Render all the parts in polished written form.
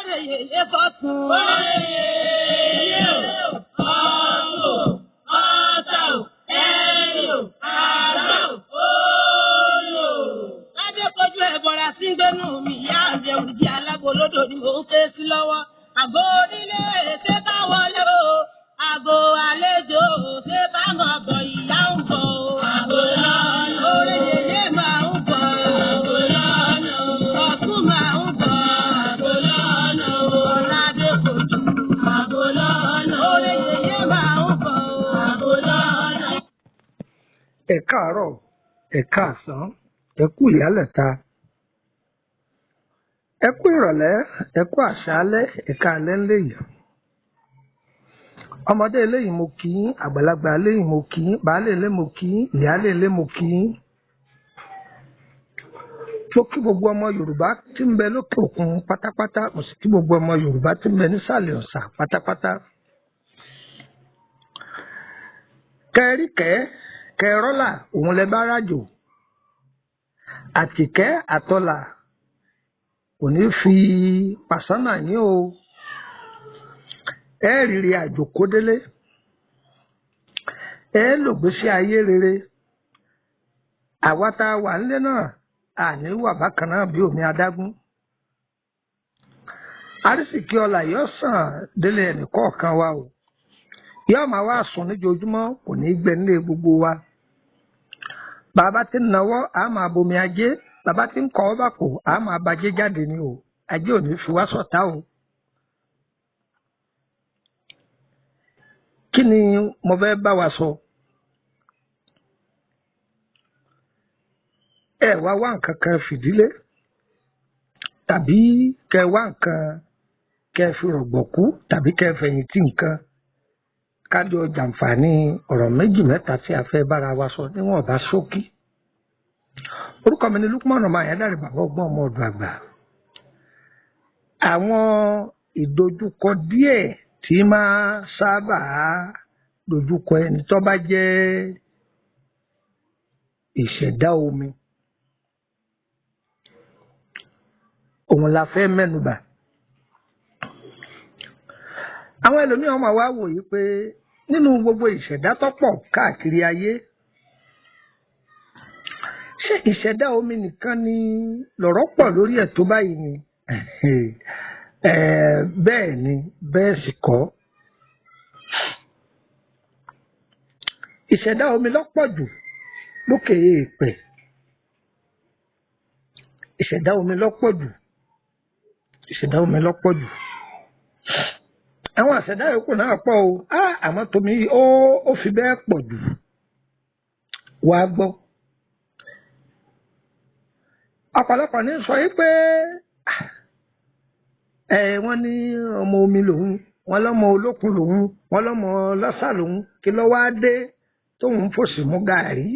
yèyé fọ́tún. Oore yèyé o, ọ̀rọ̀ ọ̀tà o, ẹ̀rì o, àrà o, òòlò. Ládékojú ẹ̀bọ̀ra sí gbénú mi, ìyá àjẹ òdìdí alágbolódò ni mò ń ké sí lọ́wọ́. Àgọ́ onílé ṣé bá wọlé o, àgọ́ àlejò ṣé bá mọ̀ bọ̀ ìyá ń bọ̀ o. Àgọ́ lọ́nà oore yèyé máa ń bọ̀. Àgọ́ lọ́nà ọ̀tún máa ń bọ̀. Àgọ́ lọ́nà Ládékojú. Àgọ́ lọ́nà oore yèyé máa ń bọ̀. Àgọ́ lọ́nà. Ẹ káàárọ̀, ẹ káàsán, ẹ kú ìyálẹ̀ta, ẹ kú ìrọ̀lẹ́, ẹ kú àṣálẹ́, ẹ káalẹ́ ńlẹ́yìn. Ọmọdé eléyìí mo kí yín, àgbàlagbà eléyìí mo kí yín, baálé ilé mo kí yín, ìyálé ilé mo kí yín. Mo kí gbogbo ọmọ Yorùbá tí ń bẹ lókè òkun pátápátá, mo sì kí gbogbo ọmọ Yorùbá tí ń bẹ nísàlẹ̀ ọ̀sà pátápátá. Kẹ́ríkẹ́ kẹrọ́là òun lẹ bá rájò, àtìkẹ́ àtọ́là kò ní fi pàṣánà yín o. Ẹ rìnrìn àjò kó délé, ẹ lògbésí ayé rere. Àwa tá a wà nílé náà àní wà bákan náà bí omi adágún. Àrísìkí ọlà yóò sàn délé ẹnìkọ̀ọ̀kan wa o. Yóò máa wá sùn níjojúmọ́, kò ní í gbẹ nílé gbogbo wa. Bàbá tí ń nawọ́ a máa bomi ajé, bàbá tí ń kọ́ ọ́ bàpò a máa bajé jáde ni o. Ajé ò ní fi wá ṣọ̀tá o. Kí ni mo fẹ́ bá wa sọ? Ẹ wá nǹkan kan fìdílé, tàbí kẹ wá nǹkan kẹ fi rọ̀gbọ̀kú, tàbí kẹ fẹ̀yìntì nǹkan kájọ jàǹfààní ọ̀rọ̀ méjì mẹ́ta tí a fẹ́ bára wa sọ níwọ̀nba ṣókí. Orúkọ mi ni Lukman ọmọ Àyándàrè, bàbá ọgbọ́n ọmọ ọdún àgbà. Àwọn ìdojúkọ díẹ̀ tí máa sábà dojúkọ ẹni tó bá jẹ́ ìṣẹ̀dá omi, òun la fẹ́ mẹ́nubà. Àwọn ẹlòmíràn máa wá wòye pé nínú gbogbo ìṣẹ̀dá tó pọ̀ káàkiri ayé, ṣé ìṣẹ̀dá omi nìkan ni lọ̀rọ̀ pọ̀ lórí ẹ̀ tó báyìí ni? Bẹ́ẹ̀ ni, bẹ́ẹ̀ sì kọ́. Ìṣẹ̀dá omi lọ́pọ̀ jù lókè èèpẹ̀. Ìṣẹ̀dá omi lọ́pọ̀ jù. Ìṣẹ̀dá omi lọ́pọ̀ jù. Àwọn àṣẹ̀dá yòókù náà pọ̀ o, àmọ́ tómi ó fi bẹ́ẹ̀ pọ̀ jù. Wàá gbọ́. Ọ̀pọ̀lọpọ̀ ní sọ yìí pé wọ́n ní ọmọ omi lòun, wọ́n lọ́mọ olókun lòun, wọ́n lọ́mọ lọ́sà lòun, kí ló wá dé tóun fòsì mú gàárì.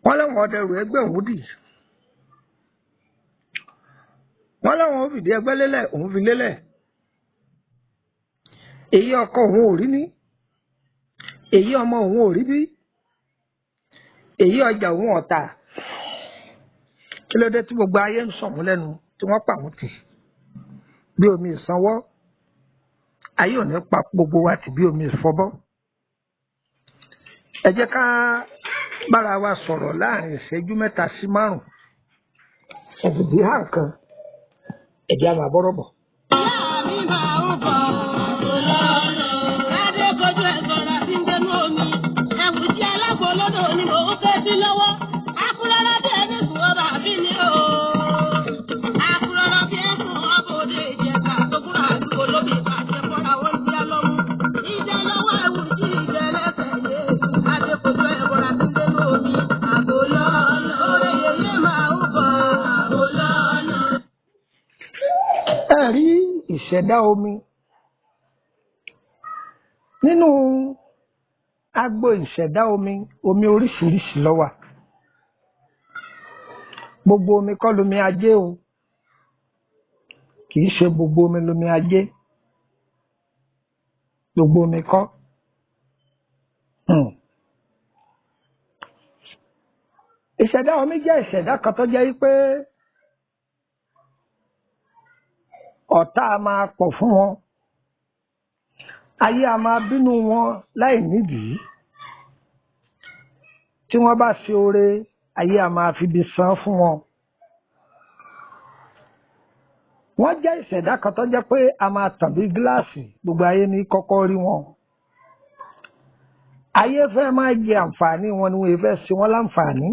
Wọ́n láwọn ọdẹrù ẹgbẹ́ òun dì. Wọ́n láwọn fìdí ẹgbẹ́ lélẹ̀, òun fi lélẹ̀. Èyí ọkọ òun ò rí ní, èyí ọmọ òun ò rí bí, èyí ọjà òun ọ̀tà. Kí ló dé tí gbogbo ayé ń sọ̀mú lẹ́nu tí wọ́n pa àwọn tì bí omi ìsanwó? Ayé ò ní pa gbogbo wa tì bí omi ìfọbọ́. Ẹ jẹ́ ká bára wa sọ̀rọ̀ láàrin ìṣẹ́jú 3 sí 5. Òbìdí hàn kan, ẹ̀jẹ̀ àmà bọ́rọ̀ bọ̀. Ìyá mi máa ń bọ̀ Ládékojú ẹ̀bọ̀ra sí gbénú omi. Ẹ̀wù tí alágbolódò ni mò ń ké sí lọ́wọ́. Akúrọ́rọ́ bí ẹni sùn ọba àbí ni o. Akúrọ́rọ́ bí ẹni sùn ọba òde ìjẹta tó kúrò àdúgbò lóbi ìbàjẹ́ fọ́ra wọn ti á lọ́mú. Ìjẹ lọ́wọ́ ẹ̀wù tí ìjẹ lẹ́sẹ̀ yé. Ládékojú ẹ̀bọ̀ra sí gbénú omi. Àgò lọ́nà oore yèyé máa ń bọ̀. Àgò lọ́nà. Ẹ rí ìṣẹ̀dá omi. Nínú agbo ìṣẹ̀dá omi, omi oríṣiríṣi ló wà. Gbogbo omi kọ́ lomi ajé o. Kì í ṣe gbogbo omi lomi ajé. Gbogbo omi kọ́. Ìṣẹ̀dá omi jẹ́ ìṣẹ̀dá kan tó jẹ́ pé ọ̀tá a máa pọ̀ fún wọn, ayé a máa bínú wọn láì nídìí, tí wọ́n bá ṣe oore ayé a máa fi bí san fún wọn. Wọ́n jẹ́ ìṣẹ̀dá kan tó jẹ́ pé a máa tàn bí gíláàsì, gbogbo ayé ní kọ́kọ́ rí wọn. Ayé fẹ́ máa jẹ àǹfààní wọn ni wọ́n fẹ́ ṣe wọ́n láǹfààní.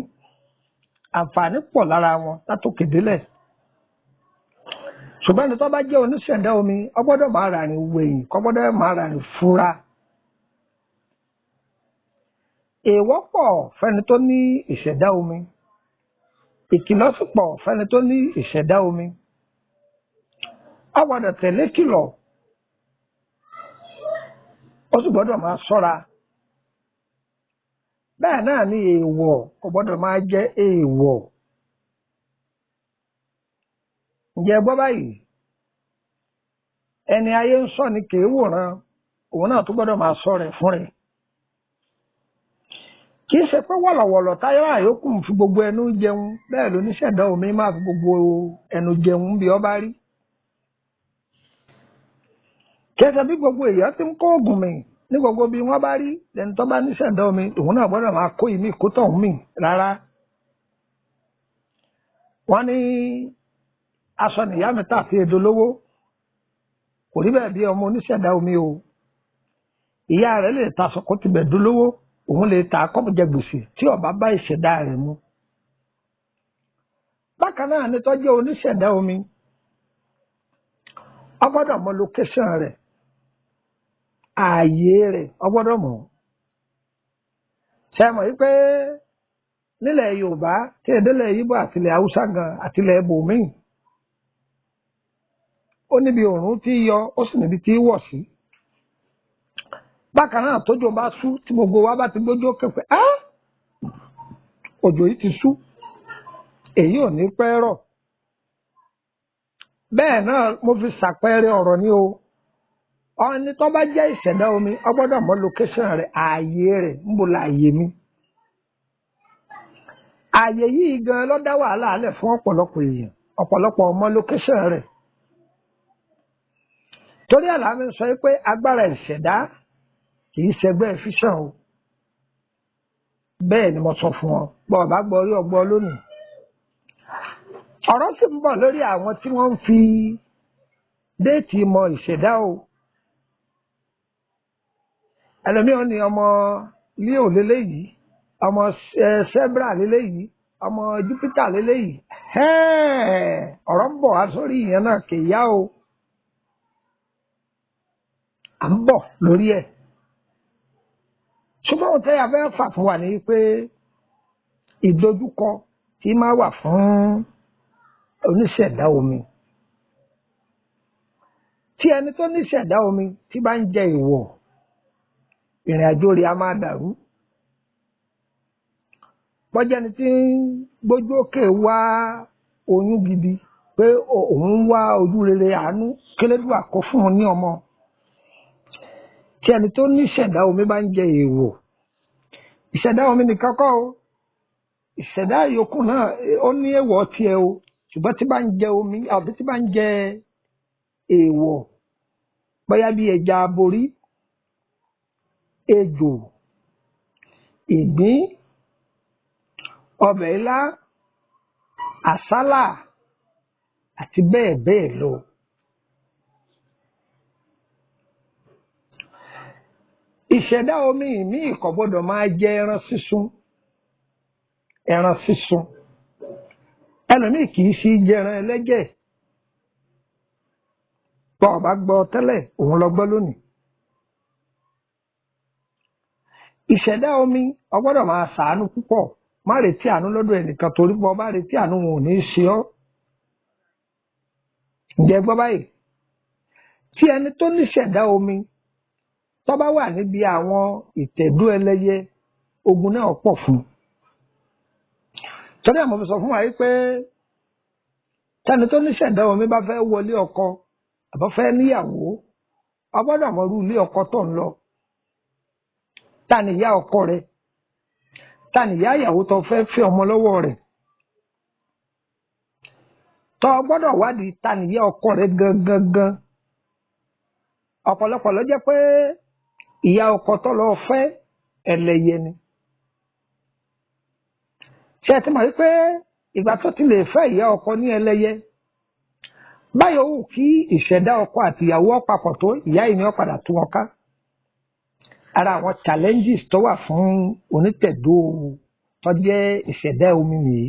Àǹfààní pọ̀ lára wọn látòkè délẹ̀. Ṣùgbọ́n ẹni tó bá jẹ́ oníṣẹ̀dá omi ó gbọ́dọ̀ máa rà ní wẹ̀yìn, kò gbọ́dọ̀ máa rà ní fura. Èèwọ̀ pọ̀ fẹ́ni tó ní ìṣẹ̀dá omi, ìkìlọ̀ sì pọ̀ fẹ́ni tó ní ìṣẹ̀dá omi. Ó gbọ́dọ̀ tẹ̀lé kìlọ̀, ó sì gbọ́dọ̀ máa ṣọ́ra. Bẹ́ẹ̀ náà ni èèwọ̀ kò gbọ́dọ̀ máa jẹ́ èèwọ̀. Ǹjẹ́ gbọ́ báyìí, ẹni ayé ń sọ ni kì í wòran, òun náà tó gbọ́dọ̀ máa sọ rẹ̀ fún rẹ̀. Kì í ṣe pé wọ̀lọ̀wọ̀lọ̀ táyọ̀ àyókù fi gbogbo ẹnu jẹun, bẹ́ẹ̀ ló níṣẹ̀dá omi máa fi gbogbo ẹnu jẹun bí ó bá rí. Kẹsẹ̀ bí gbogbo èèyàn ti ń kó oògùn mi ní gbogbo bí wọ́n bá rí, ẹni tó bá níṣẹ̀dá omi òun náà gbọ́dọ̀ máa kó ìmí kó tọ̀hún mì rárá. Wọ́n ní aṣọ nìyá mi tà fi èdò lówó, kò rí bẹ́ẹ̀ bí ọmọ oníṣẹ̀dá omi o. Ìyá rẹ̀ lè ta aṣọ kó ti bẹ̀ dolówó, òun lè ta akọ́mọjẹ gbèsè tí ó bá bá ìṣẹ̀dá rẹ̀ mu. Bákan náà ni tó jẹ́ oníṣẹ̀dá omi, ó gbọ́dọ̀ mọ location rẹ̀, ààyè rẹ̀ ó gbọ́dọ̀ mọ̀. Ṣé mọ̀ wípé nílẹ̀ Yorùbá tí èdèlẹ̀ Yíbò àtìlẹ̀ Haúsá gan àtìlẹ̀ ibòmíì, ó níbi òòrùn tí yọ, ó sì níbi tí wọ̀ sí. Bákan náà tójò bá sú tí gbogbo wa bá ti gbójú òkè pé òjò yìí ti sú, èyí ò ní pẹ́ rọ̀. Bẹ́ẹ̀ náà mo fi ṣàpẹẹrẹ ọ̀rọ̀ ní o. Ọni tó bá jẹ́ ìṣẹ̀dá omi ó gbọ́dọ̀ mọ location rẹ̀, ààyè rẹ̀, níbo láàyè mi. Ààyè yìí gan ló dá wàhálà alẹ̀ fún ọ̀pọ̀lọpọ̀ èèyàn, ọ̀pọ̀lọpọ̀ ọmọ location rẹ̀. Torí àlàmì sọ pé agbára ìṣẹ̀dá kì í ṣẹgbẹ́ fíṣàn o. Bẹ́ẹ̀ ni mo sọ fún ọ, bọ́ ọ̀bá gbọ́ orí ọgbọ́ lónìí. Ọ̀rọ̀ sì ń bọ̀ lórí àwọn tí wọ́n ń fi déètì mọ ìṣẹ̀dá o. Ẹlòmíràn ni ọmọ Leo lélẹ́yìí, ọmọ Sebra lélẹ́yìí, ọmọ Jupiter lélẹ́yìí. Ọ̀rọ̀ ń bọ̀ wá sórí ìyẹn náà kì í yá o. À ń bọ̀ lórí ẹ̀. Ṣùgbọ́n ohun tẹ́yà fẹ́ fà fún wa ní pé ìdojúkọ tí máa wà fún oníṣẹ̀dá omi. Tí ẹni tó níṣẹ̀dá omi tí bá ń jẹ ìwọ̀, ìrìn àjò rẹ̀ a máa dàrú. Bọ́jẹ́ni tí ń gbójú òkè wá oyún gidi pé òun ń wá ojú rere àánú kélédùà kó fún un ní ọmọ. Tí ẹni tó níṣẹ̀dá omi bá ń jẹ èèwọ̀, ìṣẹ̀dá omi nìkan kọ́ o, ìṣẹ̀dá yòókù náà ó ní èèwọ̀ tiẹ̀ o, ṣùgbọ́n tí bá ń jẹ omi àbí tí bá ń jẹ èèwọ̀, bóyá bí ẹja aborí, ejò, ìgbín, ọbẹ̀ ilá, àsálà àti bẹ́ẹ̀ bẹ́ẹ̀ lọ. Ìṣẹ̀dá omi ìmíì kò gbọ́dọ̀ máa jẹ ẹran sísun. Ẹran sísun. Ẹlòmíì kì í sí jẹran ẹlẹ́jẹ̀. Bọ́ ọ̀bá gbọ́ tẹ́lẹ̀, òun lọ gbọ́ lónìí. Ìṣẹ̀dá omi ó gbọ́dọ̀ máa ṣàánú púpọ̀. Má retí àánú lọ́dọ̀ ẹnìkan torí bọ́ bá retí àánú wọn ò ní í ṣe ọ́. Ǹjẹ́ gbọ́ báyìí? Tí ẹni tó níṣẹ̀dá omi tó bá wà níbi àwọn ìtẹ̀dó ẹlẹ́yẹ, ogun náà pọ̀ fún un. Torí àmọ́ fi sọ fún wa pé tẹni tó níṣẹ̀dá omi bá fẹ́ wọlé ọkọ àbọ̀ fẹ́ níyàwó, ó gbọ́dọ̀ mọ irú ilé ọkọ tó ń lọ. Ta ni ìyá ọkọ rẹ̀? Ta ni ìyá ìyàwó tó fẹ́ fẹ́ ọmọ lọ́wọ́ rẹ̀? Tó tó gbọ́dọ̀ wádìí ta nìyá ọkọ rẹ gangan. Ọ̀pọ̀lọpọ̀ ló jẹ́ pé ìyá ọkọ tó lọ fẹ́ ẹlẹ́yẹ ni. Ṣé ẹ ti mọ̀ wípé ìgbà tó ti lè fẹ́ ìyá ọkọ ní ẹlẹ́yẹ báyọ̀ wù kí ìṣẹ̀dá ọkọ àti ìyàwó papọ̀ tó ìyá yìí ni ó padà tú wọn ká. Ara àwọn challenges tó wà fún onítẹ̀dó tó jẹ́ ìṣẹ̀dá omi nìyí.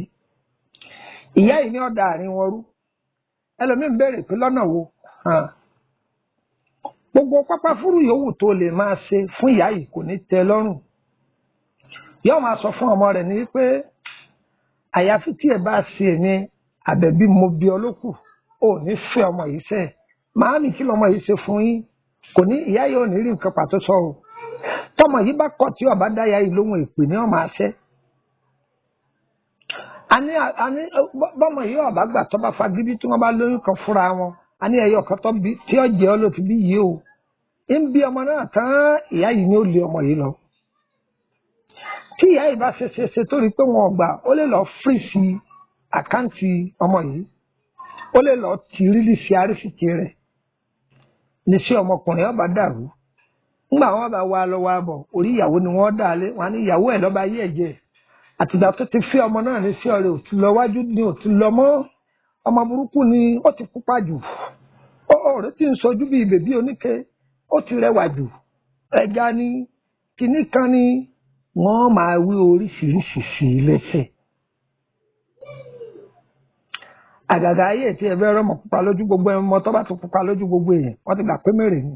Ìyá yìí ni ó da àárín wọn rú. Ẹlòmíín béèrè pé lọ́nà wo? Gbogbo pápá fúrú yòówù tó lè máa ṣe fún ìyá yìí kò ní tẹ́ lọ́rùn. Yóò máa sọ fún ọmọ rẹ̀ ní pé àyàfi tí ẹ bá ṣe èmi àbẹ̀bí mo bí ọlọ́kù ò ní fẹ́ ọmọ yìí sẹ́. Màámi kí lọmọ yìí ṣe fún yín? Kò ní ìyá yìí ò ní rí nǹkan pàtó sọ o. Tọmọ yìí bá kọ̀ tí ọba dáyà yìí lóhun èpè ní ọmọ àṣẹ. Àní bọ́mọ yìí ọba gbà tó bá fagídí tí wọ́n bá lóyún kan fúnra wọn. Àní ẹyọ kan tó bí tí ó jẹ́ ọ ló ti bí yìí o. Ń bí ọmọ náà tán ìyá yìí ni ó lé ọmọ yìí lọ. Tí ìyá yìí bá ṣe torí pé wọn gbà ó lè lọ fírìsì àkáǹtì ọmọ yìí. Ó lè lọ ti rílíṣì àrísìkí rẹ̀. Ní sí ọmọkùnrin ọba dàrú. Nígbà wọn bá wá lọ wá bọ̀ orí ìyàwó ni wọ́n dà lé wọn ní ìyàwó ẹ̀ lọ́ba ayé ẹ̀jẹ̀. Àtìgbà tó ti fẹ́ ọmọ náà ní sí ọ̀rẹ́ ò ti lọ wájú ni ò ti lọ mọ́. Ọmọ burúkú ni ó ti pupa jù. Ọ̀rẹ́ tí ń sojú bíi bèbí oníke ó ti rẹwà jù. Ẹja ni kìíní kan ni wọ́n máa wí oríṣiríṣi sí i lẹ́sẹ̀. Àgàgà ayé tí ẹ̀bẹ̀ rọmọ pupa lójú gbogbo ọmọ tó bá ti pupa lójú gbogbo èèyàn wọ́n ti gbà pé mèrè ni.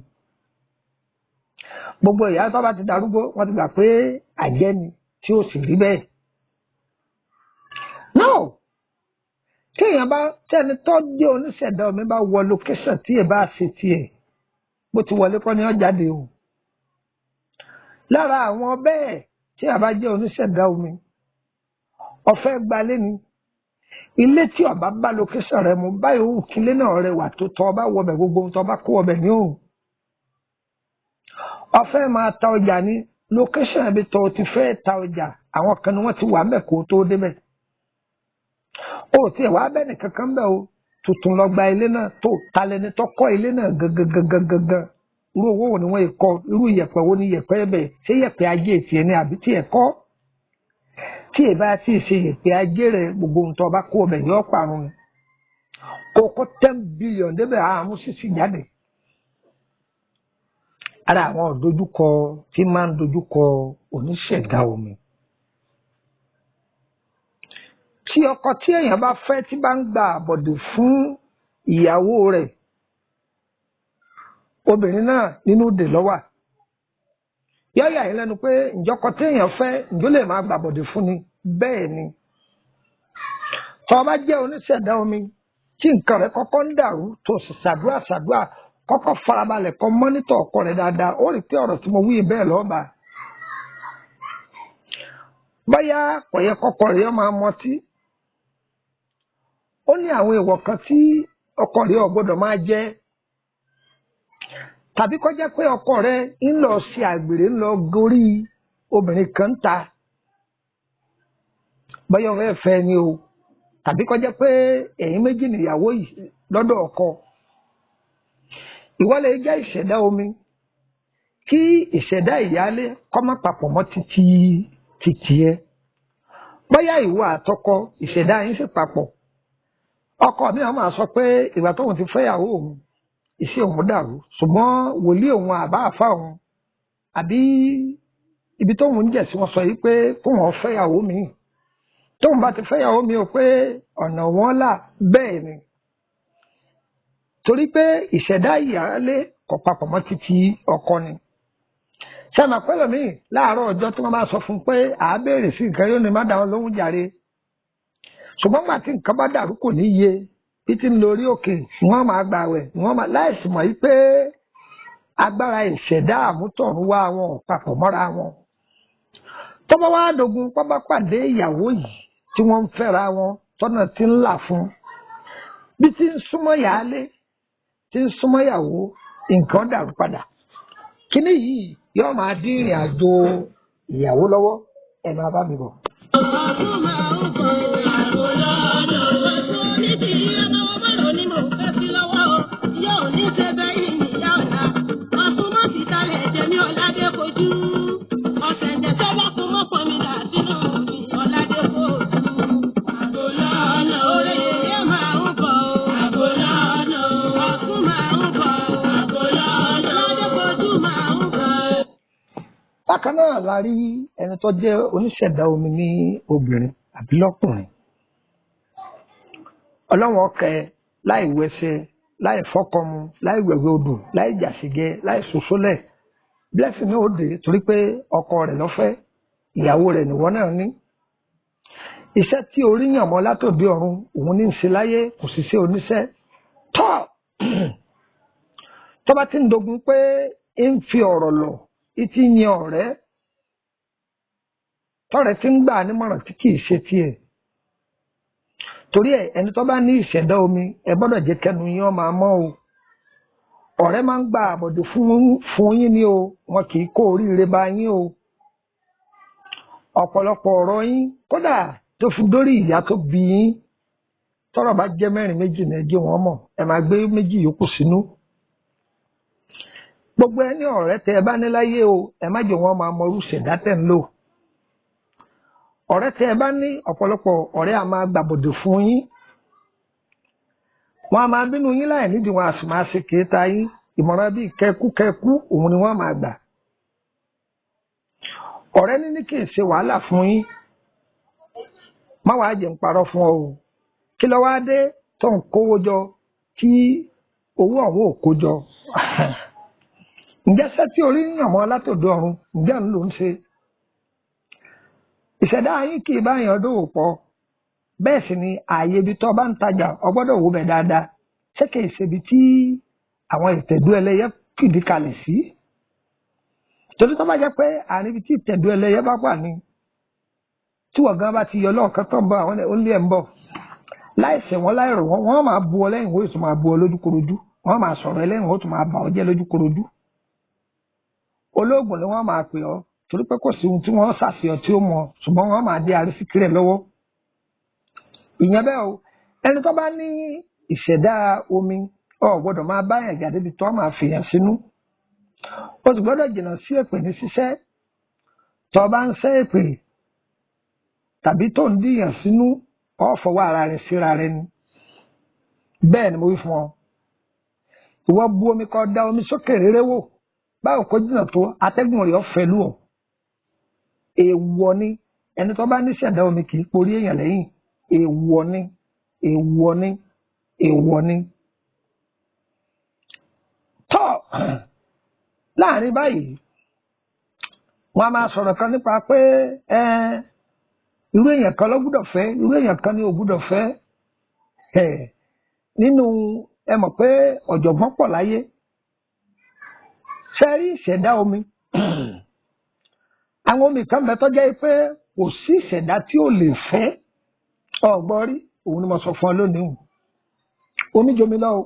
Gbogbo ìyá tó bá ti darúgbó wọ́n ti gbà pé àjẹ́ ni tí ó sì rí bẹ́ẹ̀. No! Tí èèyàn bá tẹ́ni tó jẹ́ oníṣẹ̀dá omi bá wọ location tí ẹ bá ṣe tiẹ̀ bó ti wọlé kọ́ ni ó jáde o. Lára àwọn bẹ́ẹ̀ tí a bá jẹ́ oníṣẹ̀dá omi ọ̀fẹ́ gbalé ni ilé tí ọba bá location rẹ mu báyìí òun kílé náà rẹwà tó tọ́ ọba wọbẹ̀ gbogbo ohun tó ọba kó wọbẹ̀ ní òun. Ọ̀fẹ́ máa ta ọjà ní location ibi tó ti fẹ́ ta ọjà àwọn kan ni wọ́n ti wà mẹ́ kó tó débẹ̀. Ó ti wá bẹ́ẹ̀ ni kankan bẹ́ẹ̀ o tuntun lọ gba ilé náà tó talẹ́ni tó kọ́ ilé náà gangan. Irú owó wo ni wọ́n yìí kọ́ irú ìyẹ̀pẹ̀ wo ni ìyẹ̀pẹ̀ ẹ̀bẹ̀ ṣé ìyẹ̀pẹ̀ ajé tiẹ̀ ni àbí tí ẹ̀ kọ́? Tí ẹ bá ti ṣe ìyẹ̀pẹ̀ ajé rẹ̀ gbogbo ohun tó bá kó ọbẹ̀ yọ parun. Kókó 10 billion débẹ̀ àmú sísì jáde. Ara àwọn ìdojúkọ tí máa ń dojúkọ oníṣẹ̀dá omi. Tí ọkọ tí èèyàn bá fẹ́ tí bá ń gba àbọ̀dè fún ìyàwó rẹ̀ obìnrin náà nínú dè lọ́wà. Yọ́yà yín lẹ́nu pé ìjọkọ tí èèyàn fẹ́ ìjọ lè máa gba àbọ̀dè fún ni bẹ́ẹ̀ ni. Tó bá jẹ́ oníṣẹ̀dá omi tí nǹkan rẹ̀ kọ́kọ́ ń dàrú tó sì ṣàdúrà kọ́kọ́ farabalẹ̀ kọ́ mọ́nítọ̀ ọkọ rẹ̀ dáadáa ó rí pé ọ̀rọ̀ tí mo wí bẹ́ẹ̀ lọ́ba. Bóyá kò yẹ kọ́kọ́ rẹ̀ yọ máa mọtí. Ó ní àwọn èèwọ̀ kan tí ọkọ rẹ̀ ò gbọ́dọ̀ máa jẹ. Tàbí kó jẹ́ pé ọkọ rẹ̀ ń lọ ṣe àgbèrè ń lọ gorí obìnrin kan ta. Bóyá ọ̀rẹ́ fẹ́ ni o. Tàbí kó jẹ́ pé ẹ̀yin méjì nìyàwó yìí lọ́dọ̀ ọkọ. Ìwọ lè jẹ́ ìṣẹ̀dá omi kí ìṣẹ̀dá ìyálé kó má papọ̀ mọ́ títí ẹ. Bóyá ìwọ àtọkọ ìṣẹ̀dá yín sì papọ̀. Ọkọ mi á máa sọ pé ìgbà tóun ti fẹ́yàwó òun iṣẹ́ òun dàrú ṣùgbọ́n wòlíì òun àbá àfà òun àbí ibi tóun ń jẹ̀ sí wọn sọ yìí pé kóun ó fẹ́yàwó mi. Tóun bá ti fẹ́yàwó mi ò pé ọ̀nà wọn là bẹ́ẹ̀ ni. Torí pé ìṣẹ̀dá ìyálé kò papọ̀ mọ́ títí ọkọ ni. Ṣẹ́mi àpẹẹrẹ mi láàárọ̀ ọjọ́ tí wọ́n bá sọ fún pé àá béèrè sí nǹkan yóò ní má dáhùn lóhùn jàre. Ṣùgbọ́n gbà tí nǹkan bá dàrú kò ní yé títí ń lórí òkè wọ́n máa gbà wẹ̀ wọ́n máa láìsí mọ̀ yí pé agbára ìṣẹ̀dá àmútọ̀run wá wọn ò papọ̀ mọ́ra wọn. Tó bá wá dogun pọ́ bá pàdé ìyàwó yìí tí wọ́n ń fẹ́ra wọn tọ́nà tí ń là fún bí tí ń súnmọ́ yàálé tí ń súnmọ́ ìyàwó nǹkan dàrú padà. Kíní yìí yóò máa dín ìrìn àjò ìyàwó lọ́wọ́ ẹ̀ máa bá mi bọ̀. bákan náà la rí ẹni tó jẹ́ oníṣẹ̀dá omi ní obìnrin àbí lọ́kùnrin. Ọlọ́run ọkẹ láì wẹsẹ̀ láì fọ́kọmu láì wẹ̀wẹ̀ odò láì jàṣìgẹ láì sòsólẹ̀ blessing náà ó dé torí pé ọkọ rẹ̀ lọ́fẹ́ ìyàwó rẹ̀ nìwọ náà ní. Iṣẹ́ tí orí yàn mọ́ látòdì ọ̀run òun ní í ṣe láyé kò sì ṣe oníṣẹ́ tọ́ tó bá ti ń dogun pé ń fi ọ̀rọ̀ lọ ìtì yan ọ̀rẹ́ tọ́rẹ̀ tí ń gbà nímọ̀ràn tí kì í ṣe tiẹ̀. Torí ẹ̀ ẹni tó bá ní ìṣẹ̀dá omi ẹ gbọ́dọ̀ jẹ́ kẹnu yín ó máa mọ́ o. Ọ̀rẹ́ máa ń gba àbọ̀dè fún yín ni o, wọn kì í kó oríire bá yín o. Ọ̀pọ̀lọpọ̀ ọ̀rọ̀ yín kódà tó fi dórí ìyá tó bí yín tọ́rọ̀ bá jẹ́ mẹ́rin méjì ní ẹjẹ́ wọn mọ̀ ẹ máa gbé méjì yòókù sínú. Gbogbo ẹni ọ̀rẹ́ tẹ ẹ bá ní láyé o ẹ má jẹ́ wọn máa mọ irú ìṣẹ̀dá tẹ̀ ń lò. Ọ̀rẹ́ tẹ ẹ bá ní ọ̀pọ̀lọpọ̀ ọ̀rẹ́ a máa gbàbọ̀dè fún yín. Wọ́n a máa bínú yín láì nídìí wọn a sì máa ṣe kéétà yín ìmọ̀ràn bíi kẹkú òun ni wọ́n máa gbà. Ọ̀rẹ́ níní kì í ṣe wàhálà fún yín. Má wàá jẹ́ ń parọ́ fún ọ o. Kí ló wá dé tó ń kówó jọ tí owó ọ̀hún ò kó jọ? Ǹjẹ́ ṣé tí orí yàn mọ́ látòdò ọ̀run ǹjẹ́ ń lò ń ṣe? Ìṣẹ̀dá yín kì í bá yàn dòwò pọ̀. Bẹ́ẹ̀ sì ni ààyè ibi tó bá ń tajà o gbọ́dọ̀ wò bẹ̀ dáadáa. Ṣé kìí ṣe ibi tí àwọn ìtẹ̀dú ẹlẹ́yẹ fìdí kalẹ̀ sí? Torí tó bá jẹ́ pé àárín ibi tí ìtẹ̀dú ẹlẹ́yẹ bá wà ní tí wọ́n gan bá ti yọ lọ́ọ̀kan tó ń bọ̀ àwọn onílé ẹ̀ ń bọ̀ láìsẹ̀ wọn láìrò wọn wọ́n máa bu ọ lẹ́yìn wọ́n sì máa bu ọ lójúkorojú wọ́n máa sọ̀rọ̀ ẹlẹ́yìn wọ́n tún máa bà ọ jẹ́ lójúkorojú. Olóògùn ni wọ́n máa pè ọ́ torí pé kò sí ohun tí wọ́n ṣàṣeyọ tí ó mọ̀ ṣùgbọ́n wọ́n máa dé arísíkí rẹ̀ lọ́wọ́. Ìyẹn bẹ́ẹ̀ o ẹni tó bá ní ìṣẹ̀dá omi ò gbọ́dọ̀ máa bá yàn jáde bí tó máa fìyàn sínú. O sì gbọ́dọ̀ jìnnà sí èpè ní ṣíṣẹ́ tó bá ń ṣẹ́ èpè tàbí tó ń díyàn sínú ọ fọwọ́ ara rẹ̀ síra rẹ̀ ni. Bẹ́ẹ̀ ni mo wí fún ọ. Ìwọ bu omi kó da omi sókè rere wò báwo kó jìnnà tó atẹ́gùn rẹ̀ ọ̀fẹ́ lù ọ́. Èèwọ̀ ni ẹni tó bá ní ìṣẹ̀dá omi kì í porí èèyàn lẹ́yìn. Èèwọ̀ ni èèwọ̀ ni èèwọ̀ ni. Tọ́ láàrin báyìí wọ́n á máa sọ̀rọ̀ kan nípa pé irú èèyàn kan ló gbúdọ̀ fẹ́ irú èèyàn kan ni ò gbúdọ̀ fẹ́. Nínú ẹ mọ̀ pé ọ̀jọ̀gbọ́n pọ̀ láyé. Ṣé rí ìṣẹ̀dá omi? Àwọn omi kan bẹ tó jẹ́ pé kò sí ìṣẹ̀dá tí ò lè fẹ́. Ọ̀gbọ́n rí òun ni mo sọ fún ọ lónìí. Omi ju omi lọ o.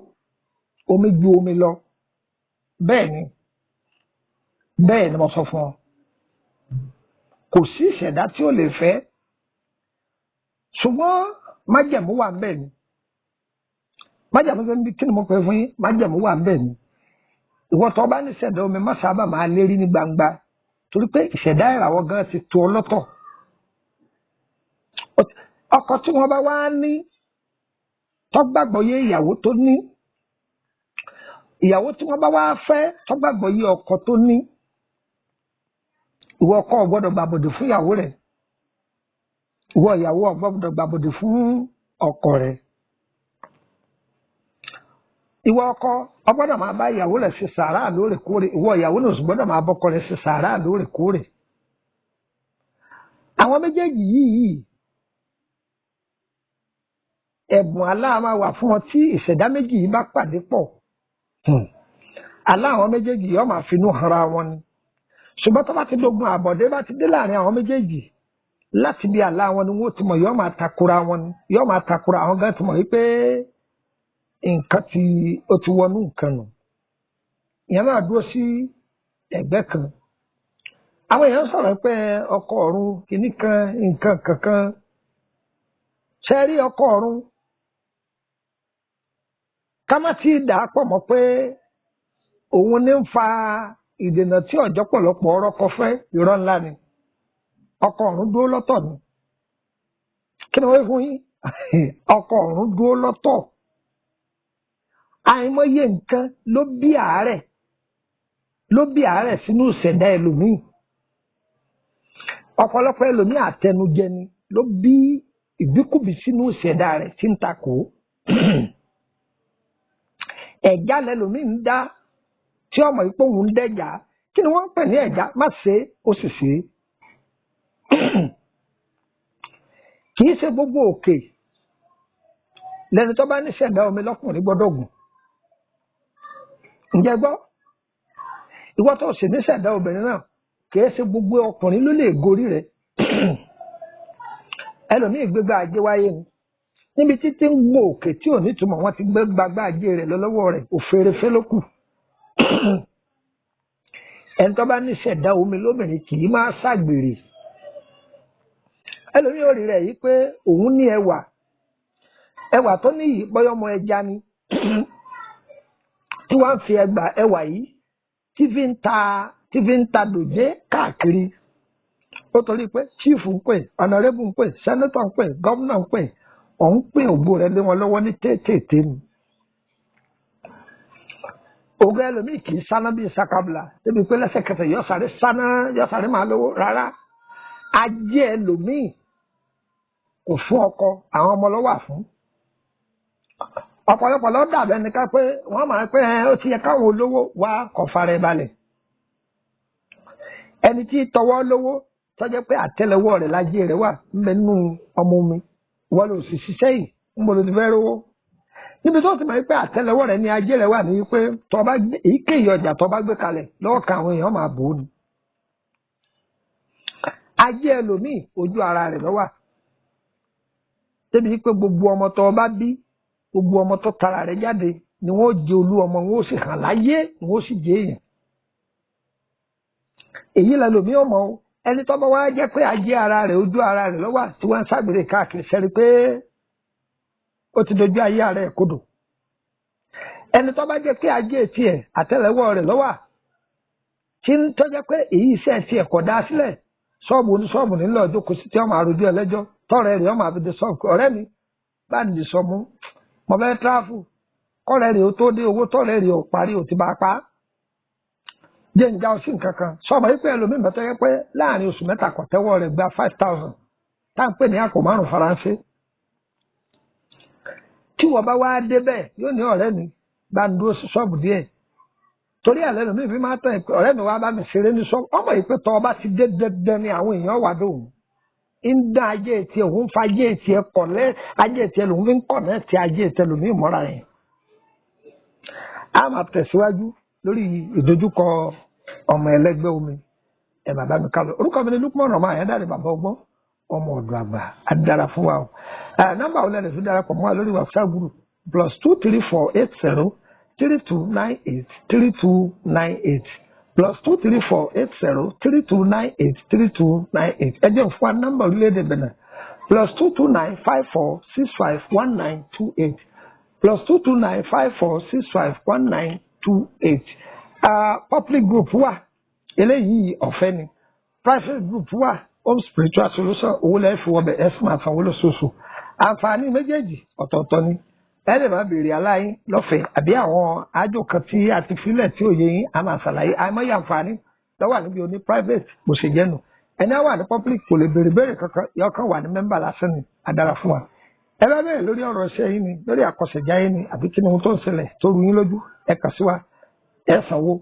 Omi ju omi lọ. Bẹ́ẹ̀ ni mo sọ fún ọ. Kò sí ìṣẹ̀dá tí ò lè fẹ́. Ṣùgbọ́n májẹ̀mú wà ń bẹ̀ ni. Májẹ̀mú kí ni mo pè fún yín? Májẹ̀mú wà ń bẹ̀ ni. Ìwọ tó bá ní ìṣẹ̀dá omi má sábà máa lérí ní gbangba torí pé ìṣẹ̀dá ìràwọ̀ gan ti tó ọ lọ́tọ̀. Ọkọ tí wọ́n bá wá ní tó gbàgbọ́ yé ìyàwó tó ní ìyàwó tí wọ́n bá wá fẹ́ tó gbàgbọ́ yé ọkọ tó ní ìwọ ọkọ ò gbọ́dọ̀ gbàbọ̀dè fún ìyàwó rẹ̀ ìwọ ìyàwó ò gbọ́dọ̀ gbàbọ̀dè fún ọkọ rẹ̀. Ìwọ ọkọ o gbọ́dọ̀ máa bá ìyàwó rẹ̀ ṣe sàárà lóòrèkóòrè ìwọ ìyàwó náà sì gbọ́dọ̀ máa bọ́kọ rẹ̀ ṣe sàárà lóòrèkóòrè. Àwọn méjèèjì yìí ẹ̀bùn Allah máa wà fún ọ tí ìṣẹ̀dá méjì yìí bá pàdé pọ̀. Allah àwọn méjèèjì yóò máa finú hanra wọn ni. Ṣùgbọ́n tó bá ti dógun àbọ̀dé bá ti dé láàrin àwọn méjèèjì láti bí Allah wọn ni wọ́n ti mọ̀ yóò máa takora wọn ni yóò máa takora àwọn gan ti mọ̀ wípé nǹkan tí ó ti wọnú nǹkan nù. Ìyẹn náà dúró sí ẹ̀gbẹ́ kan. Àwọn èèyàn sọ̀rọ̀ pé ọkọ ọ̀run kìíní kan nǹkan kankan. Ṣé rí ọkọ ọ̀run? Ká má tí ì dà á pọ̀ mọ́ pé òun ní ń fa ìdènà tí ọ̀jọ́ pọ̀lọpọ̀ ọ̀rọ̀ kọ fẹ́ irọ́ ńlá ni. Ọkọ ọ̀run dúró lọ́tọ̀ ni. Kí ni wọ́n fún yín? Ọkọ ọ̀run dúró lọ́tọ̀. Àìmọye nǹkan ló bí àárẹ̀ sínú ìṣẹ̀dá ẹlòmíì. ọ̀pọ̀lọpọ̀ ẹlòmíì àtẹnujẹ ni ló bí ìbíkúbi sínú ìṣẹ̀dá rẹ̀ tí ń takò. ẹ̀já lẹlòmíì ń dá tí ọmọ yìí pé òun ń dẹ̀já. kí ni wọ́n ń pè ní ẹ̀já? má ṣe ó sì ṣe. kì í ṣe gbogbo òkè lẹni tó bá ní ṣẹ̀dá omi lọ́kùnrin gbọ́dọ̀ gùn. ǹjẹ́ gbọ́ ìwọ tó sì ní ṣẹ̀dá obìnrin náà kì í ṣe gbogbo ọkùnrin ló lè gorí rẹ̀. ẹlòmíì gbégbá ajé wáyé ni níbi títí ń gbó òkè tí ò nítumọ̀ wọ́n ti gbé gbàgbá ajé rẹ̀ lọ lọ́wọ́ rẹ̀ òfèrèfé ló kù. ẹni tó bá ní ṣẹ̀dá omi lóbìnrin kì í máa ṣàgbèrè. ẹlòmíì ò rí rẹ̀ yìí pé òun ní ẹwà tó ní yìí bọ́yọ́ ọmọ ẹja ni tí wọ́n fi ẹwà yìí tí fi ń ta dòjé káàkiri. ó torí pé chíìfù ń pè ọ̀nàrẹ́bù ń pè sẹ́nẹ́tọ̀ ń pè gọ́vnà ń pè òun pè ògbó rẹ̀ lé wọn lọ́wọ́ ní tètè ni. ògo ẹlòmíì kì í sáná bíi sakabla débi pé lẹ́sẹ̀kẹsẹ̀ yọ̀sàrẹ́ máa lówó rárá. ajé ẹlòmíì kò fún ọkọ àwọn ọmọ ló wà fún. ọ̀pọ̀lọpọ̀ ló dàbẹ̀ nìkan pé wọ́n máa pé ó ti yẹ káwọn olówó wá kọ̀fàrẹ̀ balẹ̀. ẹni tí tọwọ́ lówó tọ́jọ́ pé àtẹ́lẹwọ́ rẹ̀ lájé rẹ̀ wà nínú ọmọ mi wọ́n lò sì ṣiṣẹ́ yìí ń bolo ti fẹ́ rówó. níbi tó ti mọ̀ pé àtẹ́lẹwọ́ rẹ̀ ní ajé rẹ̀ wà ní pé èyíkéyìí ọjà tó bá gbé kalẹ̀ lọ́wọ́ kan àwọn èèyàn máa bò ó ni. ajé ẹlòmíì ojú ara rẹ̀ lọ́wà débi pé gbogbo ọmọ tó bá bí gbogbo ọmọ tó tara rẹ̀ jáde ni wọ́n jẹ olú ọmọ wọn ó sì hàn láyé wọn ó sì jẹ èèyàn. èyí lẹlòmíì ọmọ o ẹni tó bá wá jẹ́ pé ajé ara rẹ̀ ojú ara rẹ̀ lọ́wà tí wọ́n ń ságbèrè káàkiri sẹ́rí pé ó ti dojú ayé ara ẹ̀ kodò. ẹni tó bá jẹ́ pé ajé tiẹ̀ àtẹ́lẹwọ́ rẹ̀ lọ́wà tí ń tọ́jẹ́ pé èyí iṣẹ́ tiẹ̀ kọ̀ dá sílẹ̀ ṣọ́ọ̀bù oníṣọ́ọ̀bù nílò ọjọ́ kò sí tí ọmọ àròjù ẹlẹ́jọ́ tọ́rẹ̀ rẹ̀ ọmọ àbídẹ ṣọ́ọ̀bù ọ̀rẹ́ mi bá nìdí sọmú mo fẹ́ tíráfù kọ́rẹ́ rẹ̀ ó tó dé owó tọ́rẹ̀ rẹ̀ ó parí ó ti bá a pa á. jẹ́ ǹjẹ́ ọ sí nǹkan kan sọmọ yìí pé ẹlòmíì mẹ́tọ́ yẹ pé láàrin oṣù mẹ́ta kò tẹ́wọ́ rẹ̀ gba 5,000 tá à ń pè ní àpò márùn faransé. tí wọ́n bá wá débẹ̀ yóò ní ọ̀rẹ́ mi bá ń dúró sí ṣọ́ọ̀bù díẹ̀ torí ẹ̀ lẹ́lòmíì fi máa tẹ̀ ọ̀rẹ́ mi wá bá mi ṣeré ní ṣọ́ọ̀bù ọmọ yìí pé tọ́ ọba ti dé dandan ni àwọn èèyàn wà dóhùn ń dá ajé tiẹ̀ òun fa ajé tiẹ̀ kọ̀lẹ́ ajé tiẹ̀ lòun fi ń kọ̀ náà ti ajé tiẹ̀ lòun ìmọ̀ra yẹn. a máa tẹ̀síwájú lórí ìdojúkọ ọmọ ẹlẹ́gbẹ́ omi ẹ bàbá mi kálọ orúkọ mi ni Lukman ọmọ Ayédáre bàbá ọgbọ́n ọmọ ọ̀dọ̀ àgbà adára fún wa o nọ́mbà wo lẹ́nu tó darapọ̀ mọ́ wa lórí WhatsApp group +23480 3298 3298 +23480 3298 3298 ẹ jẹ́ fún wa nọ́mbà orílẹ̀-èdè Benin +229 54 65 1928 +229 54 65 1928. Public group wà eléyìí ọ̀fẹ́ ni private group wà home spiritual solution owó lẹ́yìn fi wọbẹ̀ ẹ̀ sì máa sanwó lóṣooṣù àǹfààní méjèèjì ọ̀tọ̀ọ̀tọ̀ ni ẹ lè máa béèrè aláyín lọ́fẹ̀ẹ́ àbí àwọn àjò kan tí a ti filẹ̀ tí òye yín a máa ṣàlàyé àìmọye àǹfààní lọ́wọ́ níbi oní private bó ṣe jẹ́nu ẹni á wà ní public kò lè béèrè kankan yọ kan wà ní mẹ́mbà lásán ni adára fún wa ẹ bá bẹ̀rẹ̀ lórí ọ̀rọ̀ iṣẹ́ yín ni lórí àkọsẹ̀já yín ni àbí kí ni ohun tó ń ṣẹlẹ̀ tó rú yín lójú ẹ kàn sí wa ẹ sanwó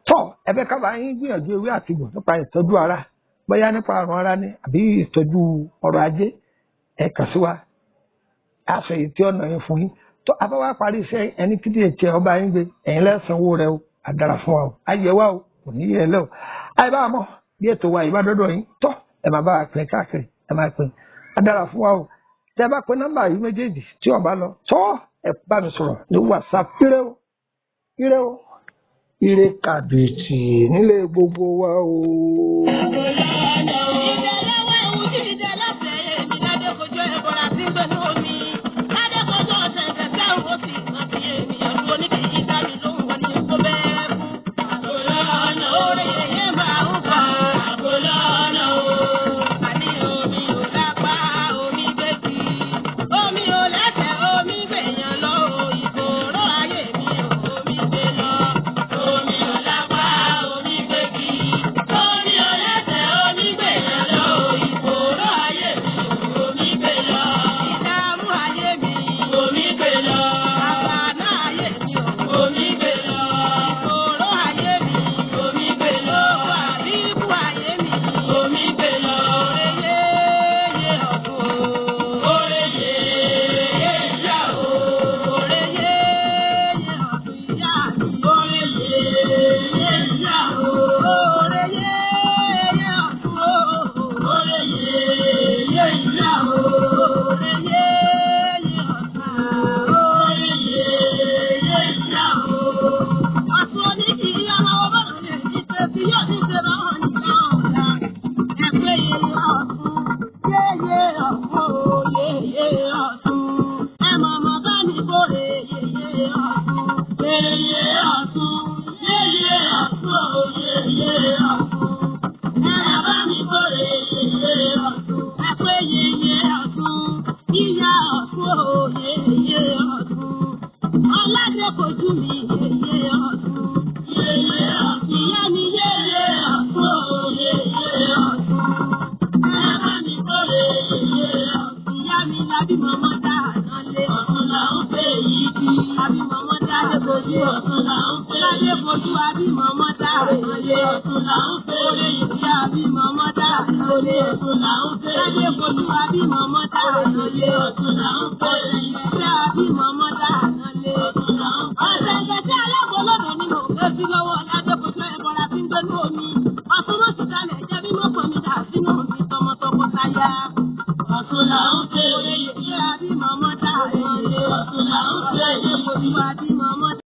tọ́ ẹ fẹ́ kábàá yín gbìyànjú ewé àtìgbò nípa ìtọ́jú ara bóyá nípa àrùn ara ni àbí ìtọ́jú ọrọ̀ ajé ẹ kàn sí wa aṣọ èyí tí ọ̀nà yín fún yín tó abáwá parí iṣẹ́ ẹni kíndìn ètí ọba yín gbé ẹ̀yin lẹ́sànwó rẹ o àdàrà fún wa o ayé wa o kò ní yẹ ẹ lẹ́ o àyè bá mọ̀ bí ètò wa ìbá dọ́dọ̀ yín tọ́ ẹ máa bá wa pín káàkiri ẹ máa pín àdàrà fún wa o tẹ bá pín nọ́mbà yìí méjèèjì tí ọba lọ tọ́ ẹ bá mi sọ̀rọ̀ ní WhatsApp ire o ire o ire kàbìtì nílé gbogbo wa o. bojú mi yèyé ọ̀tún. Yèyé ọ̀tún. Ìyá mi yèyé ọ̀tún o yèyé ọ̀tún. Ẹ bá mi kórè yèyé ọ̀tún. Ìyá mi lábí mọ́mọ́ dá ànálé. Ọ̀tún là ń pè yìí kí. Àbí mọ́mọ́ dá lé bojú. Ọ̀tún là ń pè yìí kí. Ládé bojú àbí mọ́mọ́ dá ànálé. Ọ̀tún là ń pè yìí kí. Àbí mọ́mọ́ dá ànálé. Ọ̀tún là ń pè yìí kí. Ládé bojú àbí mọ́mọ́ dá ànálé. Ọ̀tún là ń pè yìí kí. Àbí mọ́mọ́ dá ànálé. Ọ̀tún là ń pè yìí kí. Ọ̀sẹ̀ ìgbésẹ̀ alágbólódò ni mò ń gbé sí lọ́wọ́ ládé bojú ẹ̀bọ̀ra tí ń gbé ní omi. Ọ̀tún ló ti dalẹ̀ jẹ́ bí mọ́kàn mi dà sínú mi tọmọtọkọtaya. Ọ̀tún là ń pè yìí kí. Àbí mọ́mọ́ dá ànálé. Ọ̀tún là ń pè yìí kí. Àbí mọ́mọ́